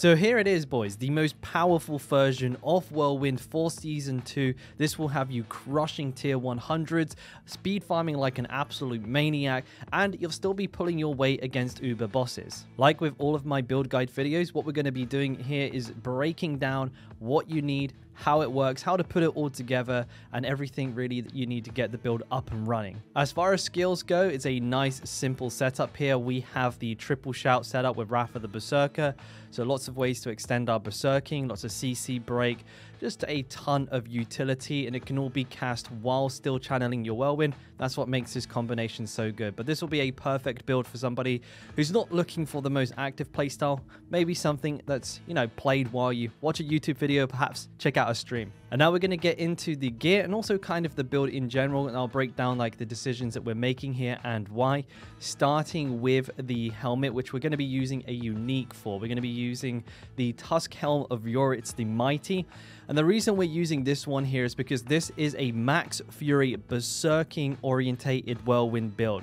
So here it is, boys, the most powerful version of Whirlwind for Season 2. This will have you crushing tier 100s, speed farming like an absolute maniac, and you'll still be pulling your weight against Uber bosses. Like with all of my build guide videos, what we're going to be doing here is breaking down what you need, how it works, how to put it all together, and everything really that you need to get the build up and running. As far as skills go, it's a nice simple setup here. We have the triple shout setup with Wrath of the Berserker, so lots of ways to extend our berserking, lots of CC break, just a ton of utility, and it can all be cast while still channeling your Whirlwind. That's what makes this combination so good. But this will be a perfect build for somebody who's not looking for the most active playstyle, maybe something that's, you know, played while you watch a YouTube video, perhaps check out a stream. And now we're going to get into the gear and also kind of the build in general, and I'll break down like the decisions that we're making here and why, starting with the helmet, which we're going to be using a unique for. We're going to be using the Tusk Helm of Yoritz the Mighty. And the reason we're using this one here is because this is a Max Fury Berserking orientated Whirlwind build.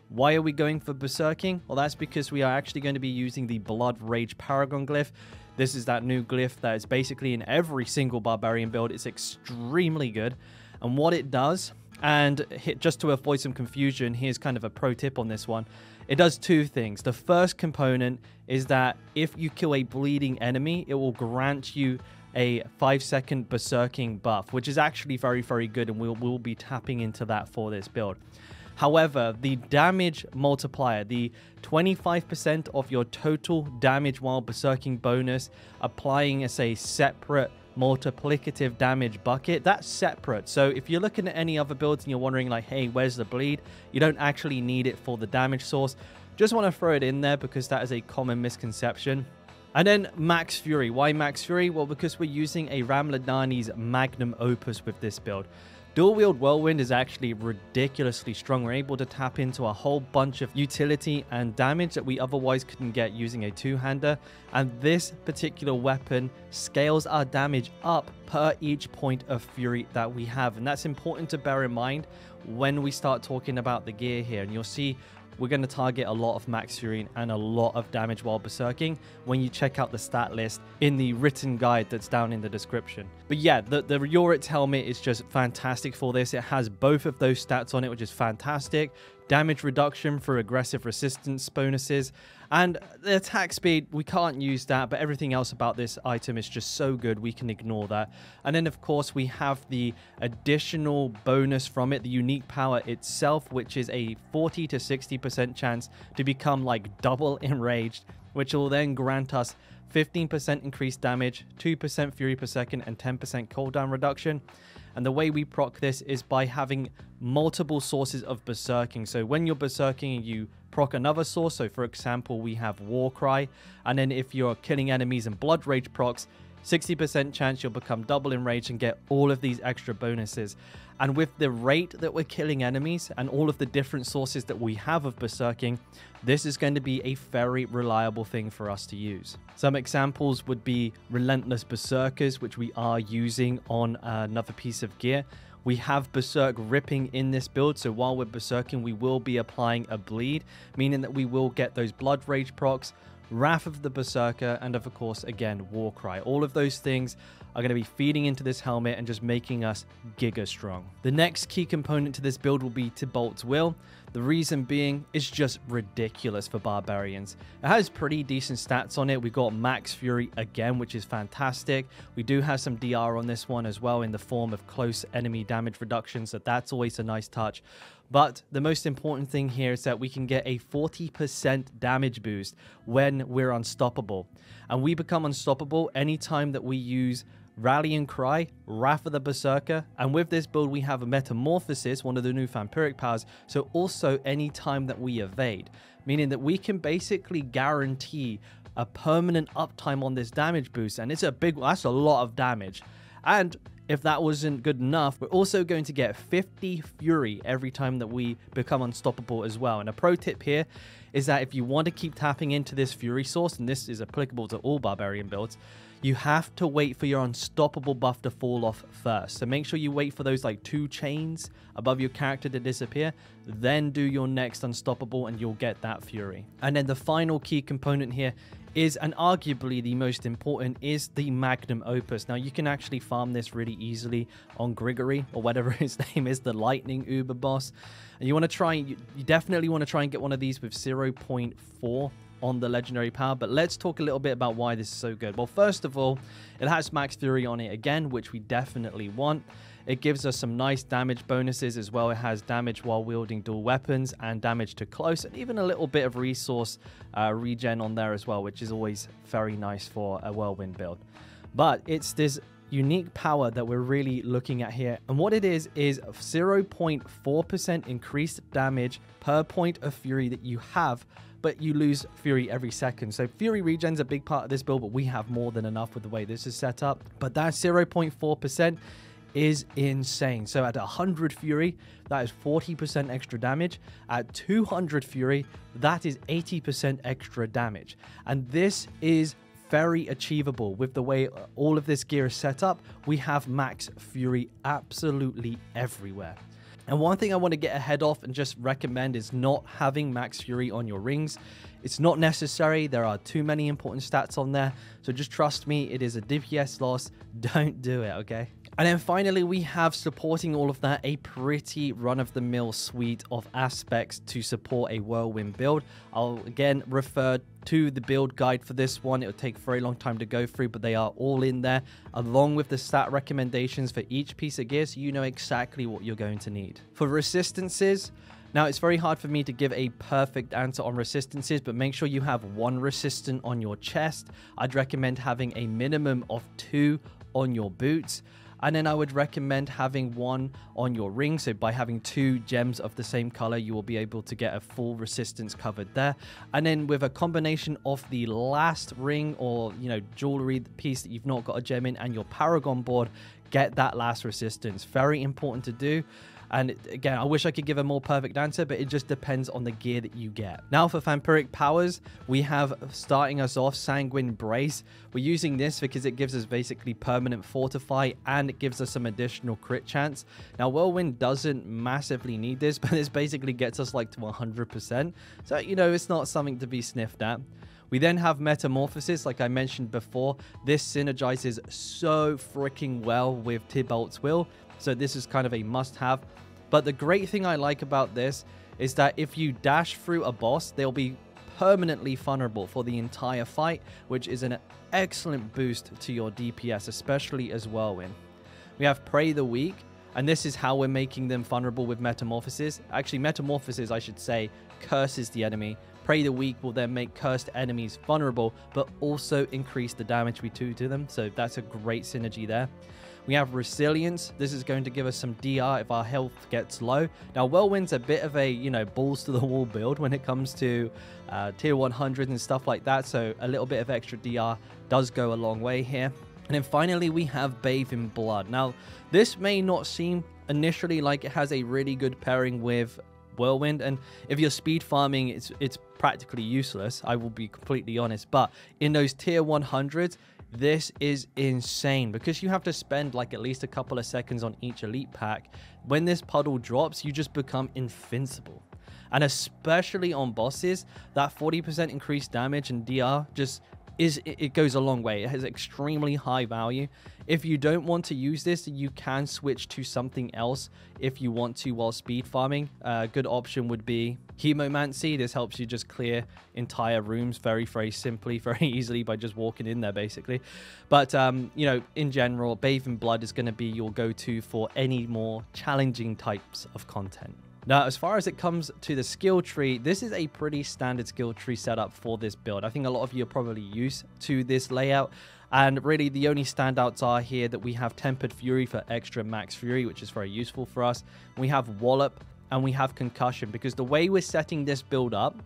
Why are we going for Berserking? Well, that's because we are actually going to be using the Blood Rage Paragon glyph. This is that new glyph that is basically in every single Barbarian build. It's extremely good. And what it does, and just to avoid some confusion, here's kind of a pro tip on this one. It does two things. The first component is that if you kill a bleeding enemy, it will grant you a 5-second berserking buff, which is actually very, very good, and we'll be tapping into that for this build. However, the damage multiplier, the 25% of your total damage while berserking bonus, applying as a separate multiplicative damage bucket, that's separate. So if you're looking at any other builds and you're wondering like, hey, where's the bleed? You don't actually need it for the damage source. Just want to throw it in there because that is a common misconception. And then Max Fury. Why Max Fury? Well, because we're using a Ramladani's magnum opus with this build. Dual wield Whirlwind is actually ridiculously strong. We're able to tap into a whole bunch of utility and damage that we otherwise couldn't get using a two-hander. And this particular weapon scales our damage up per each point of fury that we have. And that's important to bear in mind when we start talking about the gear here. And you'll see we're going to target a lot of Max Fury and a lot of damage while berserking when you check out the stat list in the written guide that's down in the description. But yeah, the Yoritz helmet is just fantastic for this. It has both of those stats on it, which is fantastic. Damage reduction for aggressive resistance bonuses, and the attack speed, we can't use that, but everything else about this item is just so good, we can ignore that. And then of course we have the additional bonus from it, the unique power itself, which is a 40 to 60% chance to become like double enraged, which will then grant us 15% increased damage, 2% fury per second, and 10% cooldown reduction. And the way we proc this is by having multiple sources of berserking. So when you're berserking, you proc another source. So for example, we have Warcry. And then if you're killing enemies and Blood Rage procs, 60% chance you'll become double enraged and get all of these extra bonuses. And with the rate that we're killing enemies and all of the different sources that we have of berserking, this is going to be a very reliable thing for us to use. Some examples would be Relentless Berserkers, which we are using on another piece of gear. We have Berserk Ripping in this build, so while we're berserking, we will be applying a bleed, meaning that we will get those Blood Rage procs, Wrath of the Berserker, and of course, again, Warcry. All of those things are going to be feeding into this helmet and just making us giga strong. The next key component to this build will be Tibalt's Will. The reason being, it's just ridiculous for Barbarians. It has pretty decent stats on it. We've got Max Fury again, which is fantastic. We do have some DR on this one as well in the form of close enemy damage reduction, so that's always a nice touch. But the most important thing here is that we can get a 40% damage boost when we're unstoppable. And we become unstoppable anytime that we use Rallying Cry, Wrath of the Berserker, and with this build we have a Metamorphosis, one of the new vampiric powers, so also any time that we evade, meaning that we can basically guarantee a permanent uptime on this damage boost, and it's a big, that's a lot of damage. And if that wasn't good enough, we're also going to get 50 Fury every time that we become unstoppable as well. And a pro tip here is that if you want to keep tapping into this Fury source, and this is applicable to all Barbarian builds, you have to wait for your unstoppable buff to fall off first. So make sure you wait for those like 2 chains above your character to disappear, then do your next unstoppable and you'll get that fury. And then the final key component here is, and arguably the most important, is the magnum opus. Now you can actually farm this really easily on Grigory, or whatever his name is, the lightning uber boss. And you want to try, you definitely want to try and get one of these with 0.4 on the legendary power. But let's talk a little bit about why this is so good. Well, first of all, it has max fury on it again, which we definitely want. It gives us some nice damage bonuses as well. It has damage while wielding dual weapons and damage to close, and even a little bit of resource regen on there as well, which is always very nice for a Whirlwind build. But it's this unique power that we're really looking at here, and what it is 0.4% increased damage per point of fury that you have, but you lose fury every second. So fury regen's a big part of this build, but we have more than enough with the way this is set up. But that 0.4% is insane. So at 100 fury, that is 40% extra damage. At 200 fury, that is 80% extra damage. And this is very achievable with the way all of this gear is set up. We have max fury absolutely everywhere. And one thing I want to get ahead of and just recommend is not having max fury on your rings. It's not necessary. There are too many important stats on there. So just trust me, it is a DPS loss. Don't do it, okay? And then finally, we have, supporting all of that, a pretty run-of-the-mill suite of aspects to support a Whirlwind build. I'll again refer to the build guide for this one. It'll take a very long time to go through, but they are all in there, along with the stat recommendations for each piece of gear, so you know exactly what you're going to need. For resistances, now it's very hard for me to give a perfect answer on resistances, but make sure you have 1 resistant on your chest. I'd recommend having a minimum of 2 on your boots. And then I would recommend having 1 on your ring. So by having 2 gems of the same color, you will be able to get a full resistance covered there. And then with a combination of the last ring, or, you know, jewelry piece that you've not got a gem in, and your paragon board, get that last resistance. Very important to do. And again, I wish I could give a more perfect answer, but it just depends on the gear that you get. Now for vampiric powers, we have, starting us off, Sanguine Brace. We're using this because it gives us basically permanent fortify, and it gives us some additional crit chance. Now Whirlwind doesn't massively need this, but this basically gets us like to 100%. So, you know, it's not something to be sniffed at. We then have Metamorphosis, like I mentioned before. This synergizes so freaking well with Tybalt's Will, so this is kind of a must-have. But the great thing I like about this is that if you dash through a boss, they'll be permanently vulnerable for the entire fight, which is an excellent boost to your DPS, especially as Whirlwind. We have Pray the Weak, and this is how we're making them vulnerable with Metamorphosis. Actually, Metamorphosis, I should say, curses the enemy. Pray the Weak will then make cursed enemies vulnerable, but also increase the damage we do to them. So that's a great synergy there. We have Resilience. This is going to give us some DR if our health gets low. Now, Whirlwind's a bit of a, you know, balls to the wall build when it comes to tier 100 and stuff like that. So a little bit of extra DR does go a long way here. And then finally, we have Bathe in Blood. Now, this may not seem initially like it has a really good pairing with Whirlwind, and if you're speed farming, it's practically useless, I will be completely honest. But in those tier 100s, this is insane, because you have to spend like at least a couple of seconds on each elite pack. When this puddle drops, you just become invincible. And especially on bosses, that 40% increased damage and DR just it goes a long way. It has extremely high value. If you don't want to use this, you can switch to something else if you want to while speed farming. A good option would be Hemomancy. This helps you just clear entire rooms very, very simply, very easily by just walking in there, basically. But, you know, in general, Bathe in Blood is going to be your go-to for any more challenging types of content. Now, as far as it comes to the skill tree, this is a pretty standard skill tree setup for this build. I think a lot of you are probably used to this layout. And really, the only standouts are here that we have Tempered Fury for extra max fury, which is very useful for us. We have Wallop, and we have Concussion, because the way we're setting this build up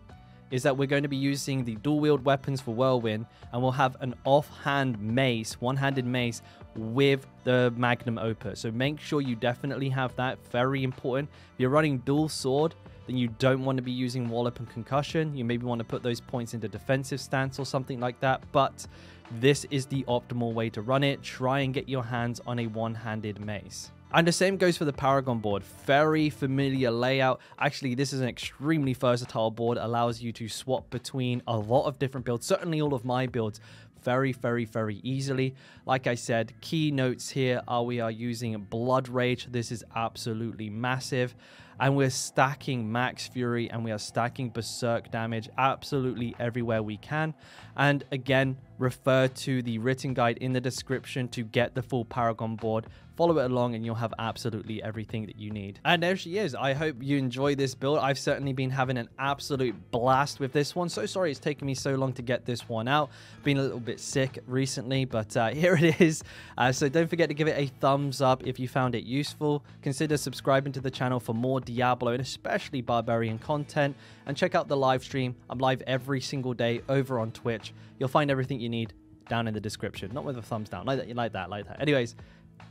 is that we're going to be using the dual wield weapons for Whirlwind, and we'll have an offhand mace, one-handed mace, with the magnum opus. So make sure you definitely have that. Very important. If you're running dual sword, then you don't want to be using Wallop and Concussion. You maybe want to put those points into defensive stance or something like that. But this is the optimal way to run it. Try and get your hands on a one-handed mace. And the same goes for the Paragon board. Very familiar layout. Actually, this is an extremely versatile board. Allows you to swap between a lot of different builds. Certainly all of my builds very, very, very easily. Like I said, key notes here are we are using Blood Rage. This is absolutely massive. And we're stacking Max Fury and we are stacking Berserk damage absolutely everywhere we can. And again, refer to the written guide in the description to get the full Paragon board. Follow it along and you'll have absolutely everything that you need. And there she is. I hope you enjoy this build. I've certainly been having an absolute blast with this one. So sorry it's taken me so long to get this one out. Been a little bit sick recently, but here it is. So don't forget to give it a thumbs up if you found it useful. Consider subscribing to the channel for more Diablo and especially Barbarian content. And check out the live stream. I'm live every single day over on Twitch. You'll find everything you need down in the description. Not with a thumbs down. Like that. Anyways,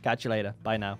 catch you later. Bye now.